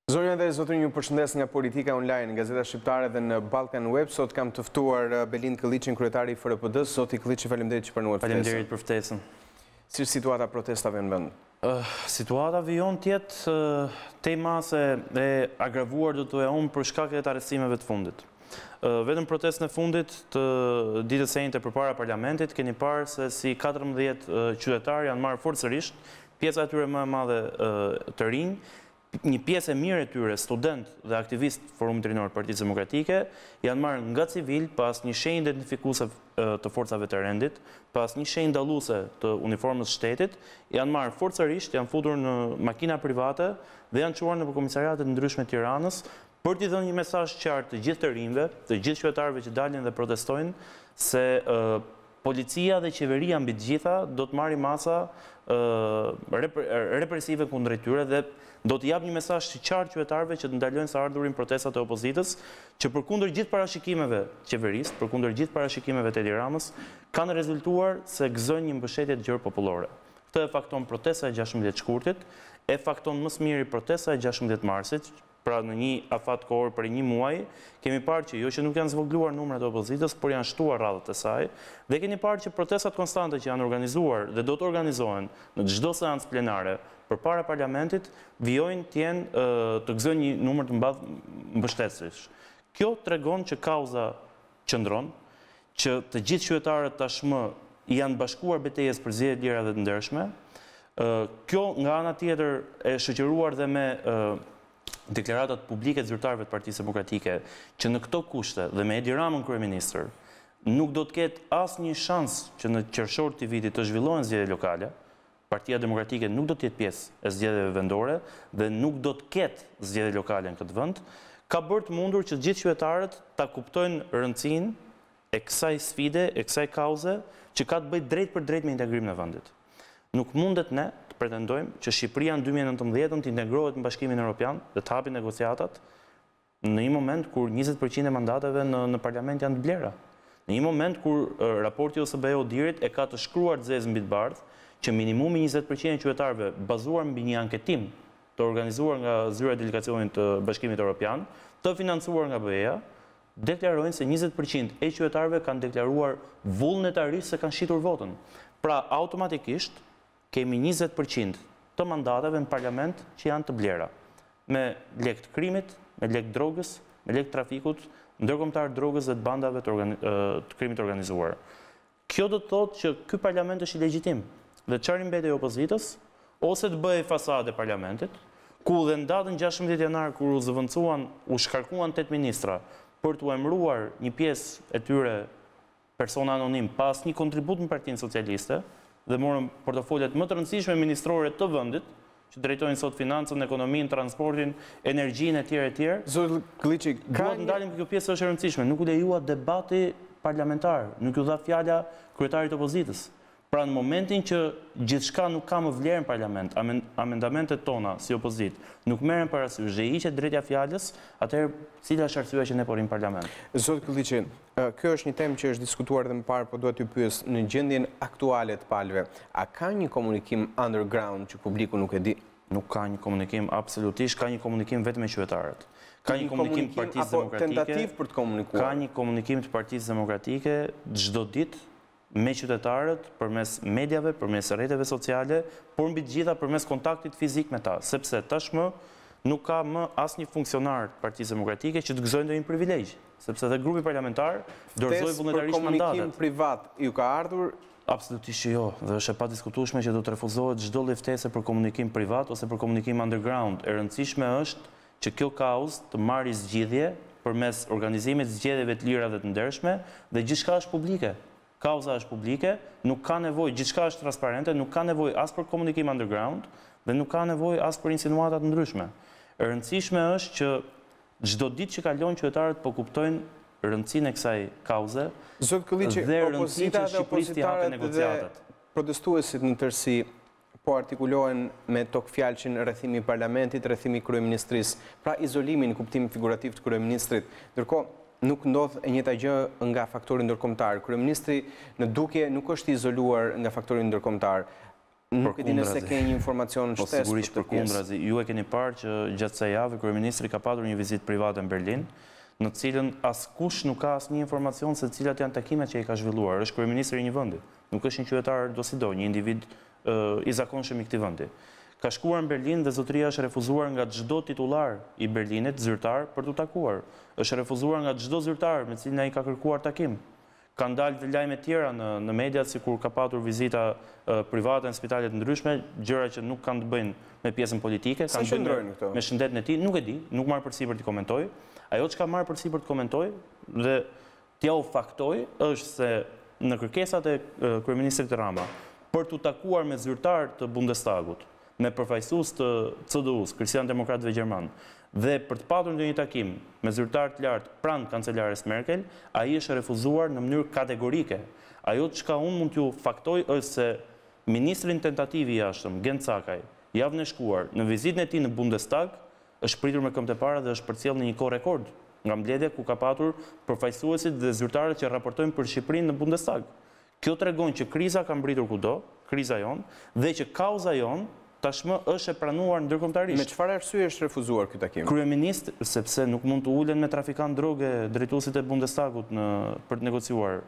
Zonja dhe zotërin, ju përshëndes nga Politika Online, Gazeta Shqiptare dhe në Balkan Web. Sot kam të ftuar Belind Këlliçin, Kryetari i FRPD-s. Zoti Këlliçi, faleminderit që pranuat ftesën. Faleminderit për ftesën. Si është situata protestave në vend? Situata vijon tjetë temase e agravuar do të unë për shkak e të arrestimeve të fundit. Vetëm protestën e fundit të ditës së njëjtë përpara parlamentit keni parë se si 14 qytetarë janë marrë forcërisht, pjesa e tyre më e madhe të rinj, një pjesë e mirë e tyre, student dhe aktivist Forumit Rinor Demokratike, janë marrë nga civilë pas një shenjë identifikuese të forcave të rendit, pas një shenjë dalluese të uniformës shtetit, janë marrë forcërisht, janë futur në makina private dhe janë çuar në komisariatet ndryshme të Tiranës për t'i dhënë një mesazh qartë të gjithë të rinjve, të gjithë qytetarëve që dalin dhe protestojnë se policia dhe qeveria mbi të gjitha do të marrë masa represive kundër tyre dhe do të jap një mesazh të qartë qytetarëve që të ndalojnë së ardhurin protestat e opozitës, që përkundër gjithë parashikimeve qeverisë, përkundër gjithë parashikimeve të Edi Ramës, kanë rezultuar se gëzojnë një mbështetje të gjerë popullore. Këtë e fakton protesta e 16 shkurtit, e fakton më së miri protesta e 16 marsit, pra në një afat kohor për një muaj, kemi parë që jo që nuk janë zvogluar numrat e opozitës, por janë shtuar radhët e saj, dhe keni parë që protestat konstante që janë organizuar dhe do të organizohen në çdo seancë plenare përpara parlamentit, vijojnë të gëzojnë një numër të madh mbështetësh. Kjo tregon që kauza qëndron, që të gjithë qytetarët tashmë janë bashkuar betejës për zgjedhje të lira dhe të ndershme. Kjo nga ana tjetër e shoqëruar dhe me deklaratat publike të zyrtarëve të Partisë Demokratike, që në këto kushte dhe me Edi Ramën kryeministër, nuk do të ketë asnjë shans që në qershor të vitit të zhvillohen zgjedhje lokale. Partia Demokratike nuk do të jetë pjesë e zgjedhjeve vendore dhe nuk do të ketë zgjedhje lokale në këtë vend, ka bërë të mundur që të gjithë qytetarët ta kuptojnë rëndësinë e kësaj sfide, e kësaj kauze, që ka të bëjë drejt për drejt me integrimin e vendit. Nuk mundet ne të pretendojmë që Shqipëria në 2019 të integrohet në Bashkimin Evropian dhe të hapi negociatat në një moment kur 20% e mandateve në parlament janë të blera. Në një moment kur raporti OSBE-Odirit e ka të shkruar zezë mbi të bardhë që minimumi 20% e qytetarëve bazuar mbi një anketim të organizuar nga zyra e delegacionit të Bashkimit Evropian, të financuar nga BE-ja, deklarojnë se 20% e qytetarëve kanë deklaruar vullnetarisht se kanë shitur votën. Pra, automatikisht kemi 20% të mandateve në parlament që janë të blera, me lek të krimit, me lek drogës, me lek trafikut, ndërkombëtar drogës dhe të bandave të krimit organizuar. Kjo do të thotë që ky parlament është i legjitim. Dhe çfarë mbetej opozitës, ose të bëjë fasadë e parlamentit, ku dhe në datën 16 janar kur u zëvendësuan, u shkarkuan 8 ministra për t'u emëruar një pjesë e tyre persona anonim pas një kontribut në Partinë Socialiste dhe morën portofolet më të rëndësishme ministrore të vendit, që drejtojnë sot financën, ekonominë, transportin, energjinë etj. Zoti Këlliçi, duhet ndalim kjo pjesë është e rëndësishme, nuk u lejua debati parlamentar, nuk u dha fjala kryetarit të opozitës. Pra në momentin që gjithçka nuk ka më vlerë në parlament, amendamentet tona si opozit nuk merren parasysh dhe hiqet drejtja fjalës, atëherë cila është arsyeja që ne po rrim parlament? Zoti Këlliçi, kjo është një temë që është diskutuar edhe më parë, por duhet t'ju pyes në gjendjen aktuale të palëve, a ka një komunikim underground që publiku nuk e di? Nuk ka një komunikim absolutisht, ka një komunikim vetëm me qytetarët. Ka një komunikim të Partisë Demokratike, tentativ për të komunikuar. Ka një komunikim të Partisë Demokratike çdo ditë me qytetarët, përmes mediave, përmes rrjeteve sociale, por mbi të gjitha përmes kontaktit fizik me ta, sepse tashmë nuk ka më asnjë funksionar të Partisë Demokratike që të gëzojë ndonjë privilegj, sepse dhe grupi parlamentar dorëzoi vullnetarisht mandatet. Për komunikim privat ju ka ardhur? Absolutisht jo, dhe është e padiskutueshme që do të refuzohet çdo lloj ftese për komunikim privat ose për komunikim underground. E rëndësishme është që kjo kauzë të marrë zgjidhje përmes organizimit të zgjedhjeve të lira dhe të ndershme dhe gjithçka është publike. Kauza është publike, nuk ka nevojë, gjithçka është transparente, nuk ka nevojë as për komunikim underground dhe nuk ka nevojë as për insinuata të ndryshme. E rëndësishme është që çdo ditë që kalon qytetarët po kuptojnë rëndësinë e kësaj kauze. Zot Këlliçi, opozita dhe opozitaret dhe protestuesit në tërësi po artikulohen me tokfjalçin rrethimi i parlamentit, rrethimi i kryeministrisë, pra izolimin në kuptim figurativ të kryeministrit. Ndërkohë nuk ndodh e njëjta gjë nga faktori ndërkombëtar. Kryeministri në dukje nuk është izoluar nga faktori ndërkombëtar. Nuk e di nëse ke një informacion shtesë. Po sigurisht përkundrazi. Ju e keni parë që gjatë kësaj jave kryeministri ka patur një vizitë private në Berlin, në cilën askush nuk ka asnjë informacion se cilat janë takimet që ai ka zhvilluar. Është kryeministri i një vendi, nuk është një qytetar do si do, një individ i zakonshëm i këtij vendi. Ka shkuar në Berlin dhe zotëria është refuzuar nga çdo titullar i Berlinit zyrtar për t'u takuar. Është refuzuar nga çdo zyrtar me cilin ai ka kërkuar takim. Ka ndalë dhe lajme tjera në mediat, si kur ka patur vizita private në spitalet ndryshme, gjëra që nuk kanë të bëjnë me pjesën politike, kanë të bëjnë me shëndetën e tij, nuk e di, nuk marr përsipër t'i komentoj. Ajo që ka marrë përsipër të komentoj dhe t'ja u faktoj është se në kërkesat e Kryeministrit Rama për t'u takuar me zyrtar të Bundestagut, me përfaqësues të CDU-s, Kryeministrin Demokratëve Gjerman, dhe për të patur ndonjë takim me zyrtar të lartë pranë kancelares Merkel, ai është refuzuar në mënyrë kategorike. Ajo çka unë mund t'ju faktoj është se ministrin tentativ i jashtëm, Gen Cakaj, javën e shkuar në vizitën e tij në Bundestag, është pritur me këmbë të para dhe është përcjellë në një kohë rekord nga mbledhja ku ka patur përfaqësuesit dhe zyrtarët që raportojnë për Shqipërinë në Bundestag. Kjo tregon që kriza ka mbritur kudo, kriza jon, dhe që kauza jon tashmë është e pranuar ndërkombëtarisht. Me çfarë arsye është refuzuar ky takim? Kryeministri, sepse nuk mund të ulen me trafikant droge drejtuesit e Bundestagut për të negociuar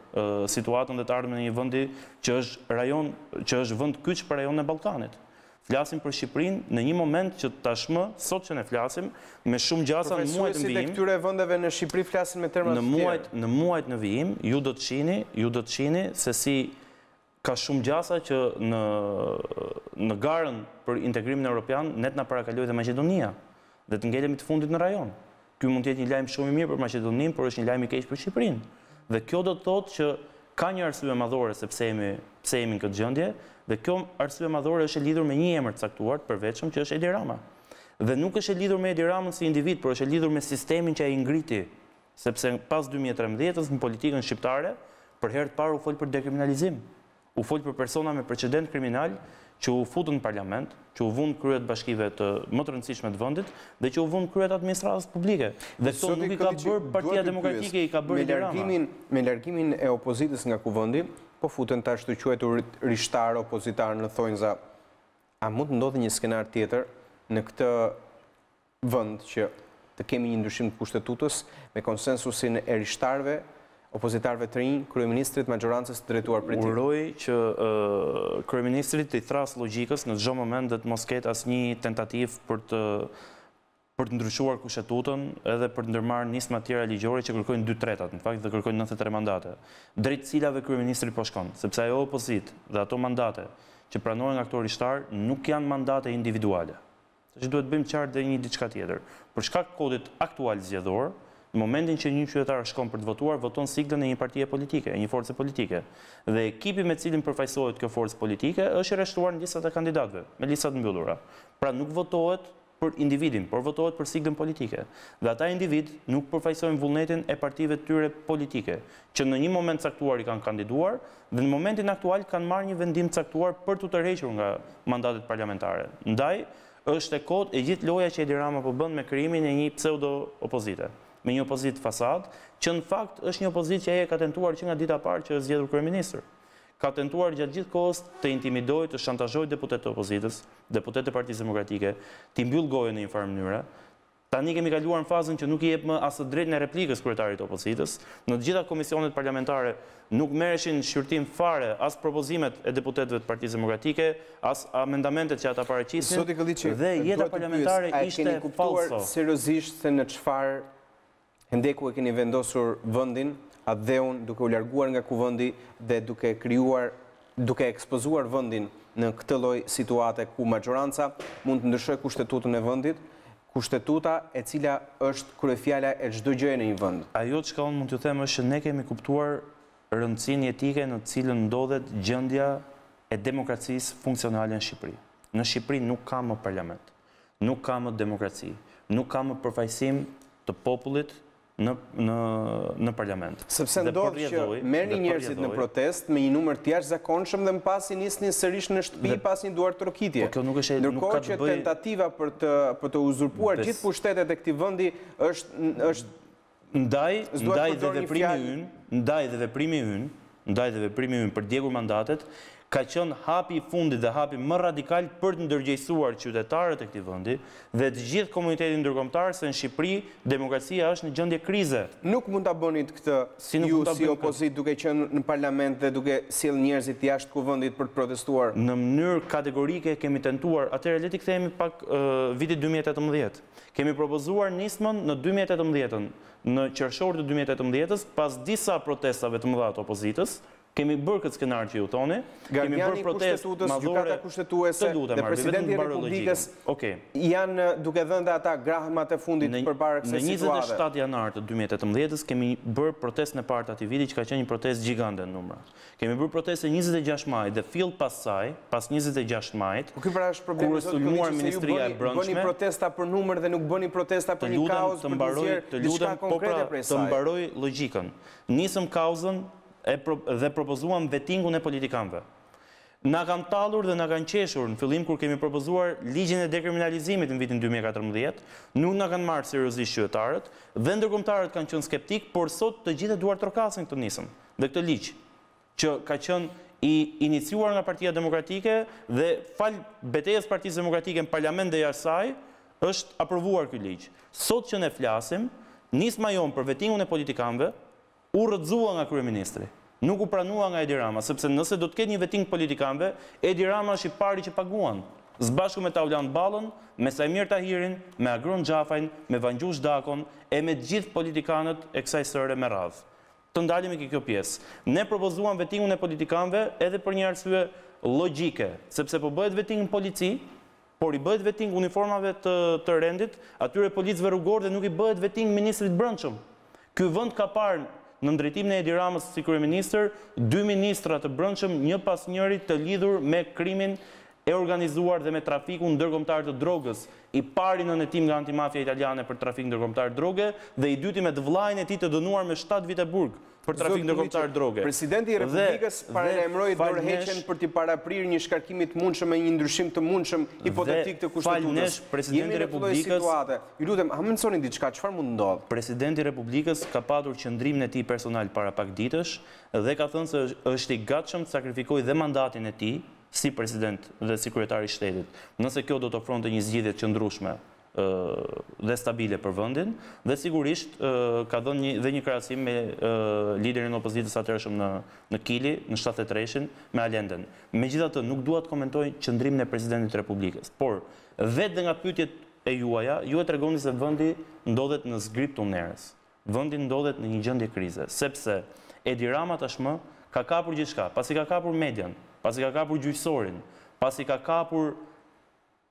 situatën dhe të ardhmen në një vendi që është rajon, që është vend kyç për rajonin e Ballkanit. Flasim për Shqipërinë në një moment që tashmë, sot që ne flasim, me shumë gjasa në muajt në vijim. Profesuesit e këtyre vendeve në Shqipëri flasin me terma të tjerë. Në muajt në vijim, ju do të shihni se si ka shumë gjasa që në garën për integrimin evropian ne të na parakaloi dhe Maqedonia dhe të ngelemi të fundit në rajon. Ky mund të jetë një lajm shumë i mirë për Maqedoninë, por është një lajm i keq për Shqipërinë. Dhe kjo do të thotë që ka një arsye madhore se pse jemi në këtë gjendje, dhe kjo arsye madhore është e lidhur me një emër të caktuar të përvetshëm që është Edi Rama. Dhe nuk është e lidhur me Edi Ramën si individ, por është e lidhur me sistemin që ai ngriti, sepse pas 2013 në politikën shqiptare, për herë të parë u fol për dekriminalizim. U fol për persona me precedent kriminal që u futën në parlament, që u vunë kryet bashkive të më të rëndësishme të vendit dhe që u vunë kryet administratës publike. Dhe këto nuk i ka bërë Partia Demokratike, i ka bërë Edi Rama. Me largimin e opozitës nga kuvendi, po futen tash të quajtur rishtarë opozitarë në thonjza, a mund të ndodhë një skenar tjetër në këtë vend që të kemi një ndryshim të pushtetutës me konsensusin e rishtarëve, opozitarëve të rinj, kryeministrit, majorancës të drejtuar për ti? Uroj që kryeministrit të i thras logjikës në çdo moment dhe të mos ketë asnjë tentativë për të ndryshuar kushtetutën edhe për të ndërmarrë nisma të tjera ligjore që kërkojnë 2/3, në fakt dhe kërkojnë 93 mandate. Drejt cilave kryeministri po shkon, sepse ajo opozitë dhe ato mandate që pranohen nga këto rishtar nuk janë mandate individuale. Tash duhet bëjmë qartë dhe një diçka tjetër. Për shkak të kodit aktual zgjedhor, në momentin që një qytetar shkon për të votuar, voton siglën e një partie politike, e një force politike. Dhe ekipi me cilin përfaqësohet kjo forcë politike është i rreshtuar në listat e kandidatëve, me listat mbyllura. Pra nuk votohet për individin, por votohet për siglën politike. Dhe ata individ nuk përfaqësojnë vullnetin e partive të tyre politike, që në një moment caktuar i kanë kandiduar dhe në momentin aktual kanë marrë një vendim caktuar për të tërhequr nga mandatet parlamentare. Ndaj, është e kohët e gjithë loja që Edi Rama po bën me krijimin e një pseudo-opozite, me një opozitë fasad, që në fakt është një opozitë që ai e ka tentuar që nga dita e parë që është zgjedhur kryeministër. Ka tentuar gjatë gjithë kohës të intimidojë, të shantazhojë deputetët e opozitës, deputetët e Partisë Demokratike, t'i mbyll gojën në një farë mënyre. Tani kemi kaluar në fazën që nuk i jep më as të drejtën e replikës kryetarit të opozitës. Në të gjitha komisionet parlamentare nuk merreshin shqyrtim fare as propozimet e deputetëve të Partisë Demokratike, as amendamentet që ata paraqisnin. Zoti Këlliçi, dhe jeta parlamentare ishte falso. Seriozisht se në çfarë hendeku e keni vendosur vendin, adheun, duke u larguar nga kuvendi dhe duke ekspozuar vendin në këtë lloj situate ku majoranca mund të ndryshojë kushtetutën e vendit, kushtetuta e cila është kryefjala e çdo gjëje në një vend. Ajo çka unë mund t'ju them është që ne kemi kuptuar rëndësinë etike në të cilën ndodhet gjendja e demokracisë funksionale në Shqipëri. Në Shqipëri nuk ka më parlament, nuk ka më demokraci, nuk ka më përfaqësim të popullit në parlament. Sepse ndodh që merrni njerëzit në protest me një numër të jashtëzakonshëm dhe më pasi nisnin sërish në shtëpi pas një duar trokitje. Ndërkohë që tentativa për të uzurpuar gjithë pushtetet e këtij vendi është ndaj dhe veprimi ynë për djegur mandatet ka qenë hapi I fundit dhe hapi më radikal për të ndërgjegjësuar qytetarët e këtij vendi dhe të gjithë komunitetin ndërkombëtar se në Shqipëri demokracia është në gjendje krize. Nuk mund ta bënit këtë ju si opozitë duke qenë në parlament dhe duke sjell njerëzit jashtë kuvendit për të protestuar. Në mënyrë kategorike kemi tentuar, atëherë le të kthehemi pak vitit 2018. Kemi propozuar nismën në 2018-ën, në qershor të 2018-s, pas disa protestave të mëdha të opozitës. Kemi bërë këtë skenar që ju thoni, kemi bërë protestë madhore, gjykata kushtetuese dhe presidenti I Republikës janë duke dhënë ata grahmat e fundit përpara kësaj situate. Në 27 janar të 2018-s kemi bërë protestën e parë të atij viti që ka qenë një protestë gjigande në numra. Kemi bërë protestë 26 maj dhe fill pas saj, pas 26 majit, kur sulmuar Ministria e Brendshme. Bëni protesta për numër dhe nuk bëni protesta për një kauzë për të nxjerrë diçka konkrete prej saj. Të mbaroj logjikën. Nisëm kauzën dhe propozuam vetingun e politikanëve. Na kanë tallur dhe na kanë qeshur në fillim kur kemi propozuar ligjin e dekriminalizimit në vitin 2014, nuk na kanë marrë seriozisht qytetarët dhe ndërkombëtarët kanë qenë skeptik, por sot të gjithë duar trokasin këtë nisëm dhe këtë ligj që ka qenë I iniciuar nga Partia Demokratike dhe fal betejës Partisë Demokratike në parlament dhe jashtë saj është aprovuar ky ligj. Sot që ne flasim, nisma jon për vetingun e politikanëve u rrëzua nga kryeministri. Nuk u pranua nga Edi Rama, sepse nëse do të ketë një veting politikanëve, Edi Rama është I pari që paguan. Zbashku me Taulan Ballën, me Sajmir Tahirin, me Agron Xhafajn, me Vangjush Dakon e me gjithë politikanët e kësaj sëre me radhë. Të ndalemi kjo pjesë. Ne propozuam vetingun e politikanëve edhe për një arsye logjike, sepse po bëhet veting në polici, por I bëhet veting uniformave të rendit, atyre policëve rrugor dhe nuk I bëhet veting ministrit brendshëm. Ky vend ka parë në drejtimin e Edi Ramës si kryeministër, 2 ministra të brendshëm një pas njërit të lidhur me krimin e organizuar dhe me trafikun ndërkombëtar të drogës. I pari në hetim nga antimafia italiane për trafik ndërkombëtar droge dhe I dyti me të vllajën e tij të dënuar me 7 vite burg për trafik ndërkombëtar droge. Presidenti I Republikës paralajmëroi dorëheqjen për të paraprirë një shkarkim të mundshëm me një ndryshim të mundshëm hipotetik të kushtetutës. Presidenti I Republikës, ju lutem, a mësoni diçka, çfarë mund ndodh? Presidenti I Republikës ka patur qëndrimin e tij personal para pak ditësh dhe ka thënë se është I gatshëm të sakrifikojë dhe mandatin e tij si president dhe si kryetari I shtetit. Nëse kjo do të ofronte një zgjidhje të qëndrueshme dhe stabile për vendin, dhe sigurisht ka dhënë dhe një krahasim me liderin e opozitës atëhershëm në Kili, në 73-shin, me Alenden. Megjithatë, nuk dua të komentoj qëndrimin e presidentit të Republikës, por vetë dhe nga pyetjet e juaja, ju e tregoni se vendi ndodhet në zgrip të unerës. Vendi ndodhet në një gjendje krize, sepse Edi Rama tashmë ka kapur gjithçka, pasi ka kapur median, pasi ka kapur gjyqësorin, pasi ka kapur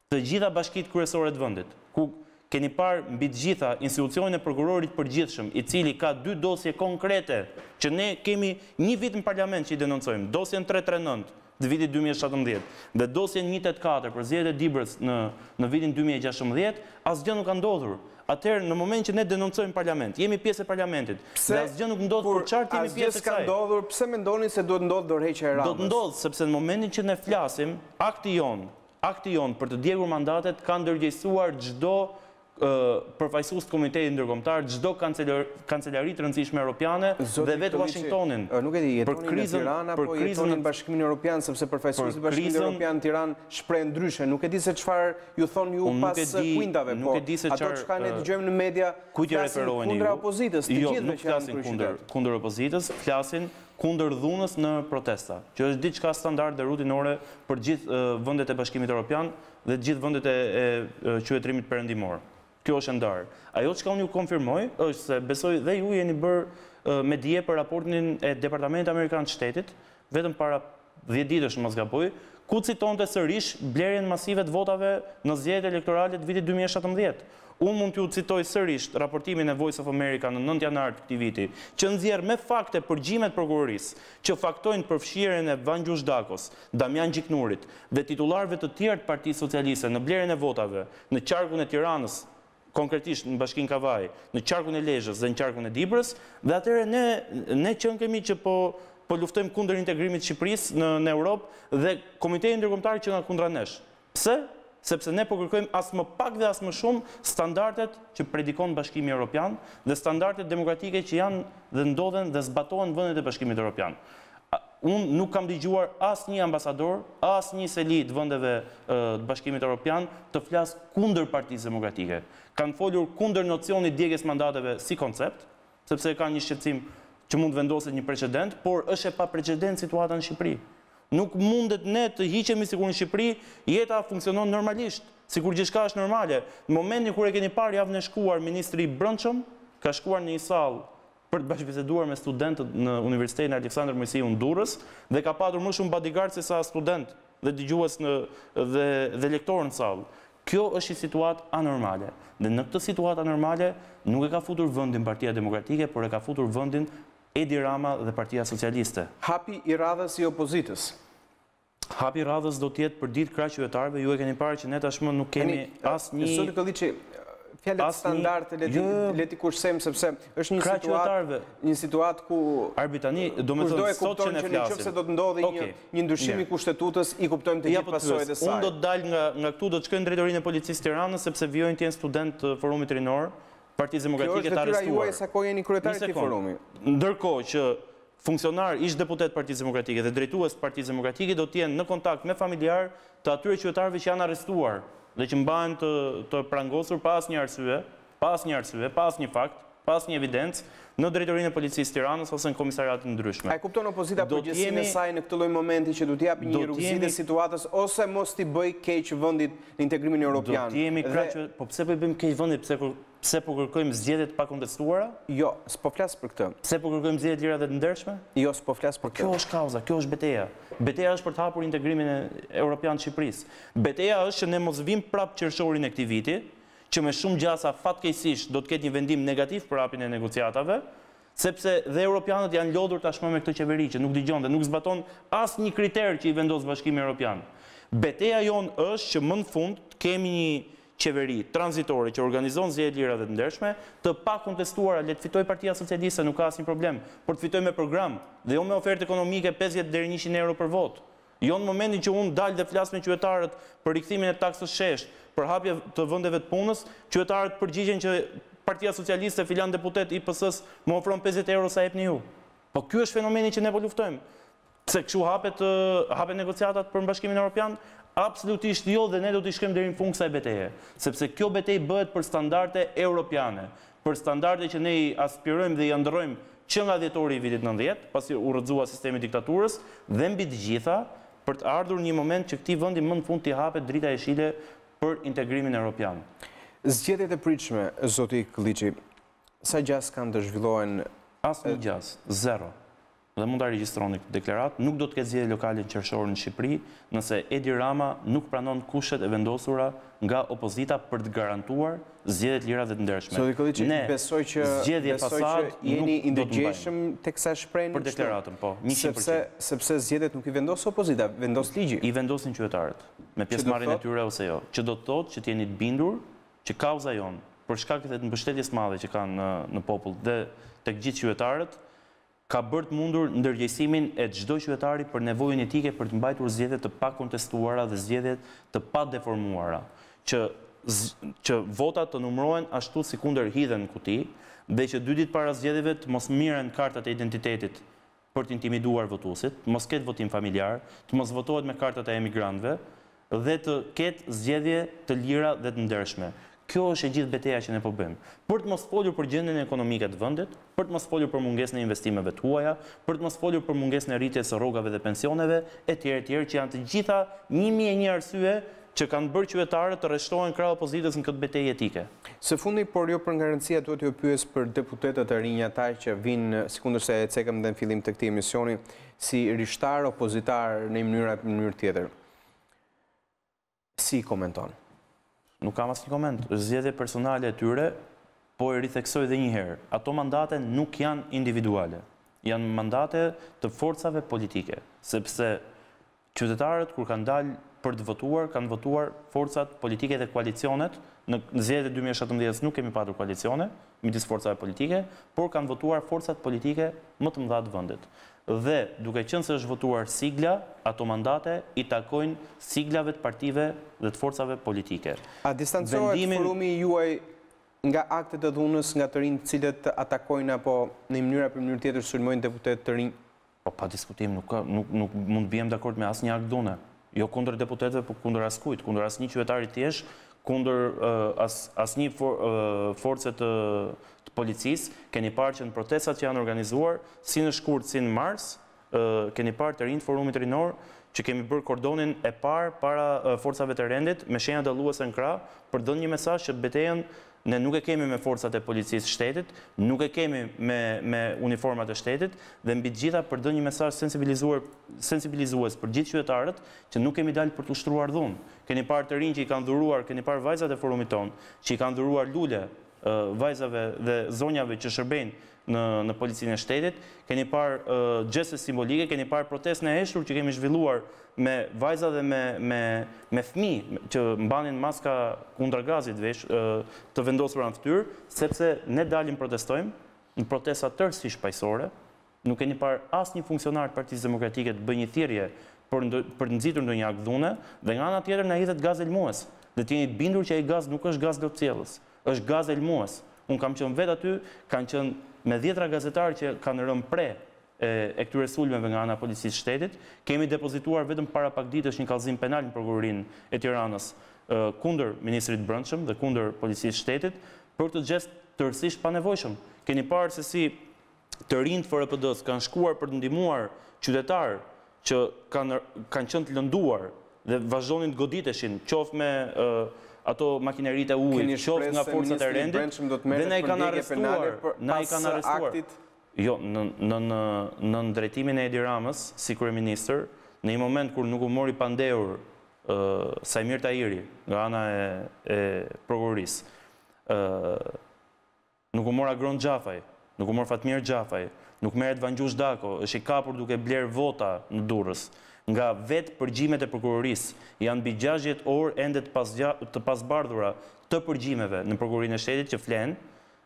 të gjitha bashkitë kryesore të vendit, ku keni parë mbi të gjitha institucionin e prokurorit përgjithshëm, I cili ka 2 dosje konkrete që ne kemi një vit në parlament që I denoncojmë, dosjen 339 të vitit 2017 dhe dosjen 184 për zgjedhjet e Dibrës në vitin 2016, asgjë nuk ka ndodhur. Atëherë, në moment që ne denoncojmë parlament, jemi pjesë e parlamentit, dhe asgjë nuk ndodh për çfarë jemi pjesë e saj. Ndodhur, pse mendoni se duhet ndodh dorëheqja e Ramës? Do të ndodh sepse në momentin që ne flasim, akti jon për të djegur mandatet ka ndërgjegjësuar çdo përfaqësues të komunitetit ndërkombëtar, çdo kancelari të rëndësishme europiane dhe vetë Washingtonin. Nuk e di, jetoni në Tiranë apo jetoni në Bashkimin Evropian, sepse përfaqësuesit të Bashkimit Evropian në Tiranë shprehen ndryshe. Nuk e di se çfarë ju thon ju pas kuindave, po ato çka ne dëgjojmë në media flasin kundër opozitës, të gjithëve që janë kundër opozitës, flasin kundër dhunës në protesta, që është diçka standard dhe rutinore për gjithë vendet e Bashkimit Evropian dhe gjithë vendet e qytetërimit perëndimor. Kjo është ndarë. Ajo që unë ju konfirmoj është se besoj dhe ju jeni bërë me dije për raportin e Departamentit Amerikan të Shtetit, vetëm para 10 ditësh mos gaboj, ku citonte sërish blerjen masive të votave në zgjedhjet elektorale të vitit 2017. Unë mund t'ju citoj sërish raportimin e Voice of America në 9 janar të këtij viti, që nxjerr me fakte përgjimet prokurorisë, që faktojnë përfshirjen e Vangjush Dakos, Damian Gjiknurit dhe titullarëve të tjerë të Partisë Socialiste në blerjen e votave në qarkun e Tiranës, konkretisht në Bashkinë Kavaj, në qarkun e Lezhës dhe në qarkun e Dibrës, dhe atëherë ne që kemi që po luftojmë kundër integrimit të Shqipërisë në Europë dhe Komiteti Ndërkombëtar që nga kundra nesh. Pse? Sepse ne po kërkojmë as më pak dhe as më shumë standardet që predikon Bashkimi Evropian dhe standardet demokratike që janë dhe ndodhen dhe zbatohen vendet e Bashkimit Evropian. unë nuk kam dëgjuar as një ambasador, as një seli të vendeve të Bashkimit Evropian të flas kundër Partisë Demokratike. Kanë folur kundër nocionit djegjes mandateve si koncept, sepse kanë një shqetësim që mund vendoset një precedent, por është e pa precedent situata në Shqipëri. Nuk mundet ne të hiqemi sikur në Shqipëri jeta funksionon normalisht, sikur gjithçka është normale. Në momentin kur e keni parë javën e shkuar, ministri i Brendshëm ka shkuar në një sallë për të bashkëbiseduar me studentët në Universitetin Aleksandër Mojsiu në Durrës dhe ka patur më shumë bodyguard se sa student dhe dëgjues dhe lektor në sallë. Kjo është një situatë anormale. Dhe në këtë situatë anormale nuk e ka futur vendin Partia Demokratike, por e ka futur vendin Edi Rama dhe Partia Socialiste. Hapi i radhës i opozitës. Hapi i radhës do të jetë për ditë krah qytetarëve. Ju e keni parë që ne tashmë nuk kemi asnjë Zoti Këlliçi, fjalët standarde le ti kursejmë sepse është një situatë ku arbitani, domethënë sot që ne flasim. Nëse do të ndodhi një ndryshim i kushtetutës, i kuptojmë të gjithë pasojat e saj. Unë do të dal nga këtu, do të shkoj në drejtorinë e policisë Tiranës sepse vijojnë të jenë student të Forumit Rinor, Partisë Demokratike të arrestuar. Kjo është detyra juaj sa kohë jeni kryetari i forumit. Ndërkohë që funksionar ish deputet Partisë Demokratike dhe drejtues Partisë Demokratike do të jenë në kontakt me familjar të atyre qytetarëve që janë arrestuar dhe që mbahen të prangosur pa asnjë arsye, pa asnjë fakt, pa asnjë evidencë në drejtorinë e policisë Tiranës ose në komisariatet ndryshme. A e kupton opozita përgjegjësinë e saj në këtë lloj momenti që do t'i japë një rrugëzim situatës ose mos t'i bëj keq vendit në integrimin evropian? Do të jemi krahë, po pse po i bëjmë keq vendit? Pse po kërkojmë zgjedhje të pakontestuara? Jo, s'po flas për këtë. Pse po kërkojmë zgjedhje të lira dhe të ndershme? Jo, s'po flas për këtë. Kjo është kauza, kjo është beteja. Beteja është për të hapur integrimin evropian të Shqipërisë. Beteja është që ne mos vim prapë qershorin e këtij viti, që me shumë gjasa fatkeqësisht do të ketë një vendim negativ për hapjen e negociatave, sepse dhe europianët janë lodhur tashmë me këtë qeveri që nuk dëgjon dhe nuk zbaton asnjë kriter që i vendos Bashkimi Evropian. Beteja jonë është që më në fund kemi një qeveri tranzitore që organizon zgjedhje lira dhe të ndershme, të pakontestuara, le të fitojë Partia Socialiste, nuk ka asnjë problem, por të fitojë me program dhe jo me ofertë ekonomike 50 deri 100 euro për votë. Jo në momentin që unë dal dhe flas me qytetarët për rikthimin e taksës shesh, për hapje të vendeve të punës, qytetarët përgjigjen që Partia Socialiste, filan deputet i PS-s më ofron 50 euro sa jepni ju. Po ky është fenomeni që ne po luftojmë. Pse kështu hapen negociatat për Bashkimin Evropian? Absolutisht jo, dhe ne do t'i shkojmë deri në fund kësaj beteje, sepse kjo betejë bëhet për standarde europiane, për standarde që ne i aspirojmë dhe i ndrojmë që nga dhjetori i vitit 90, pasi u rrëzua sistemi diktaturës, dhe mbi të gjitha për të ardhur një moment që këtij vendi më në fund t'i hapet drita e shile për integrimin evropian. Zgjedhjet e pritshme, zoti Këlliçi, sa gjas kanë të zhvillohen? Asnjë gjas, zero. Dhe mund ta regjistroni këtë deklaratë, nuk do të ketë zgjedhje lokale në qershor në Shqipëri nëse Edi Rama nuk pranon kushtet e vendosura nga opozita për të garantuar zgjedhje të lira dhe të ndershme. Zoti Këlliçi, besoj që jeni i ndëgjeshëm tek sa shprehni për deklaratën, po, 100%. Sepse zgjedhjet nuk i vendos opozita, vendos ligji. I vendosin qytetarët me pjesëmarrjen e tyre ose jo. Që do të thotë që të jeni të bindur që kauza jonë, për shkak të mbështetjes madhe që kanë në popull dhe tek gjithë qytetarët, ka bërë të mundur ndërgjegjësimin e çdo qytetari për nevojën etike për të mbajtur zgjedhje të pakontestuara dhe zgjedhje të padeformuara, që votat të numërohen ashtu si kundër hidhen në kuti, dhe që 2 ditë para zgjedhjeve të mos mirren kartat e identitetit për të intimiduar votuesit, të mos ketë votim familjar, të mos votohet me kartat e emigrantëve dhe të ketë zgjedhje të lira dhe të ndershme. Kjo është e gjithë beteja që ne po bëjmë. Për të mos folur për gjendjen ekonomike të vendit, për të mos folur për mungesën e investimeve të huaja, për të mos folur për mungesën e rritjes së rrogave dhe pensioneve, etj, që janë të gjitha 1001 arsye që kanë bërë qytetarët të rreshtohen krah opozitës në këtë betejë etike. Së fundi, por jo për garancia, duhet t'ju pyes për deputetët e rinj, ata që vinë, sikundër se e cekëm dhe në fillim të këtij emisioni, si rishtar opozitar në mënyrë tjetër. Si komenton? Nuk kam asnjë koment. Zgjedhje personale e tyre, po e ritheksoj edhe një herë. Ato mandate nuk janë individuale. Janë mandate të forcave politike, sepse qytetarët kur kanë dalë për të votuar, kanë votuar forcat politike dhe koalicionet. Në zgjedhjet e 2017 nuk kemi patur koalicione midis forcave politike, por kanë votuar forcat politike më të mëdha të vendit. Dhe duke qenë se është votuar sigla, ato mandate i takojnë siglave të partive dhe të forcave politike. A distancohet forumi juaj nga aktet e dhunës nga të rinj të cilët atakojnë apo në mënyrë tjetër sulmojnë deputet të rinj? Po pa diskutim, nuk mund bijem dakord me asnjë akt dhune. Jo kundër deputetëve, por kundër askujt, kundër asnjë qytetari thjesht, kundër asnjë force të policisë. Keni parë që në protestat që janë organizuar, si në shkurt, si në mars, keni parë të rinjtë Forumit Rinor, që kemi bërë kordonin e parë para forcave të rendit, me shenja dalluese në krah, për dhënë një mesazh që betejën ne nuk e kemi me forcat e policisë shtetit, nuk e kemi me uniformat e shtetit, dhe mbi të gjitha për dhënë një mesazh sensibilizues për gjithë qytetarët që nuk kemi dalë për të ushtruar dhunë. Keni parë të rinj që i kanë dhuruar, keni parë vajzat e forumit tonë, që i kanë dhuruar lule vajzave dhe zonjave që shërbejnë në policinë e shtetit, keni parë gjeste simbolike, keni parë protestën e heshtur që kemi zhvilluar me vajza dhe me fëmijë që mbanin maska kundra gazit të vendosura në fytyrë, sepse ne dalim protestojmë në protesta tërësisht paqësore. Nuk keni parë asnjë funksionar të Partisë Demokratike të bëjë një thirrje për të nxitur ndonjë akt dhune, dhe nga ana tjetër na hidhet gaz elmues. Dhe të jeni të bindur që ai gaz nuk është gaz lopëciellës, është gaz elmues. Unë kam qenë vetë aty, kanë qenë me 10 gazetarë që kanë rënë pre e këtyre sulmeve nga ana policisë shtetit. Kemi depozituar vetëm para pak ditësh një kallëzim penal në prokurorinë e Tiranës kundër ministrit brendshëm dhe kundër policisë shtetit për këtë gjest tërësisht panevojshëm. Keni parë se si të rinjtë FRPD-s kanë shkuar për të ndihmuar qytetarë që kanë qenë të lënduar dhe vazhdonin të goditeshin, qoftë me ato makineritë e ujit, qoftë nga forcat e rendit, dhe na i kanë arrestuar. Jo, në drejtimin e Edi Ramës, si kryeministër, në një moment kur nuk u mori pandehur Sajmir Tahiri nga ana e prokurorisë, nuk u mor Agron Xhafaj, nuk u mor Fatmir Xhafaj, nuk merret Vangjush Dako, është i kapur duke bler vota në Durrës. Nga vetë përgjimet e prokurorisë janë mbi 60 orë ende të pasbardhura të përgjimeve në prokurorinë e shtetit që flenë,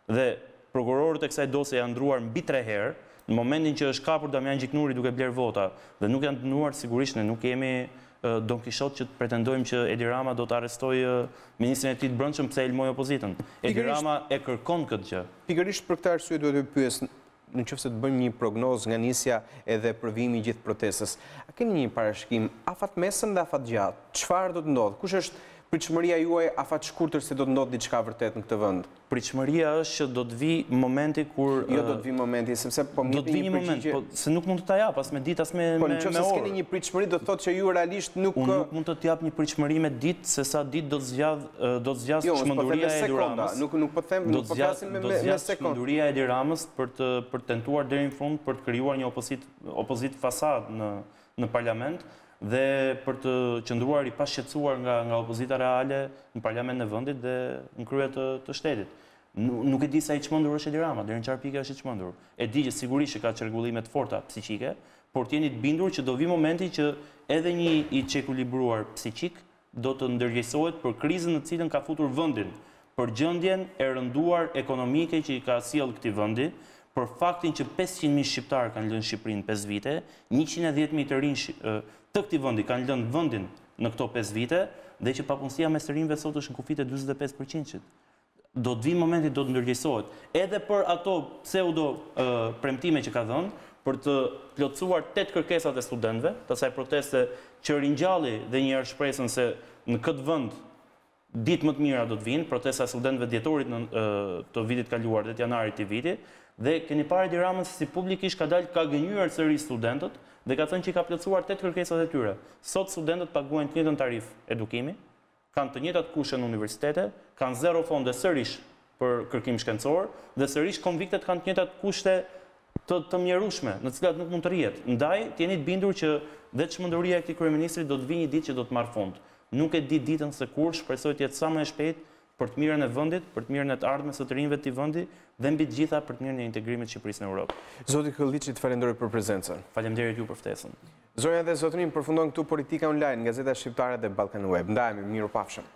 dhe prokurorët e kësaj dosje janë ndruar mbi 3 herë, në momentin që është kapur Damian Gjiknuri duke bler vota, dhe nuk janë dënuar, sigurisht ne nuk kemi Don Kishot që pretendojmë që Edi Rama do të arrestojë ministrin e tij të brendshëm pse elmoi opozitën. Edi Rama e kërkon këtë gjë. Pikërisht për këtë arsye duhet të pyes, nëse të bëjmë një prognozë nga nisja edhe përvimi i gjithë protestës, a keni një parashikim afatmesëm dhe afatgjatë? Çfarë do të ndodhë? Kush është pritshmëria juaj afat shkurtër se do të ndodhë diçka vërtet në këtë vend? Pritshmëria është që do të vi momenti kur jo do të vi momenti, sepse po do të vi një moment, po se nuk mund të ta jap as me ditë as me orë. Po nëse s'keni një pritshmëri do të thotë që ju realisht nuk nuk mund të jap një pritshmëri me ditë se sa ditë do të zgjas çmenduria e Edi Ramës. Nuk po them, nuk po flasim me sekondë. Çmenduria e Edi Ramës për të tentuar deri në fund për të krijuar një opozit fasad në parlament, dhe për të qëndruar i pashqetësuar nga opozita reale në parlament në vendit dhe në krye të shtetit. Nuk e di sa i çmendur është Edi Rama, deri në çfarë pike është i çmendur. E di që sigurisht që ka çrregullime të forta psiqike, por të jeni të bindur që do vi momenti që edhe një i çekuilibruar psiqik do të ndërgjegjësohet për krizën në cilën ka futur vendin, për gjendjen e rënduar ekonomike që i ka sjell këtij vendi, për faktin që 500.000 shqiptarë kanë lënë Shqipërinë 5 vite, 110.000 të rinj të këtij vendi kanë lënë vendin në këto 5 vite, dhe që papunësia mes të rinjve sot është në kufit e 45%. Do të vi momenti do të ndërgjegjësohet edhe për ato pseudo premtime që ka dhënë për të plotësuar 8 kërkesat e studentëve, të asaj proteste që ringjalli dhe një herë shpresën se në këtë vend ditë më të mira do të vinë, protesta e studentëve dhjetorit të vitit kaluar dhe të janarit të vitit, dhe keni parë Edi Ramën si publikisht ka dalë ka gënjur sërish studentët dhe ka thënë që i ka plotësuar 8 kërkesat e tyre. Sot studentët paguajnë të njëjtën tarif edukimi, kanë të njëjtat kushte në universitete, kanë 0 fonde sërish për kërkim shkencor dhe sërish konviktet kanë të njëjtat kushte të mjerueshme, në të cilat nuk mund të rrihet. Ndaj, të jeni të bindur që dhe çmenduria e këtij kryeministri do të vijë një ditë që do të marrë fund. Nuk e di ditën se kur, shpresoj të jetë sa më e shpejtë për të mirën e vendit, për të mirën e të ardhmes së të rinjve të këtij vendi dhe mbi të gjitha për të mirën e integrimit të Shqipërisë në Europë. Zoti Këlliçi, të falenderoj për prezencën. Faleminderit ju për ftesën. Zonja dhe zotërin, përfundon këtu Politika Online, Gazeta Shqiptare dhe Balkan Web. Ndajemi, mirupafshim.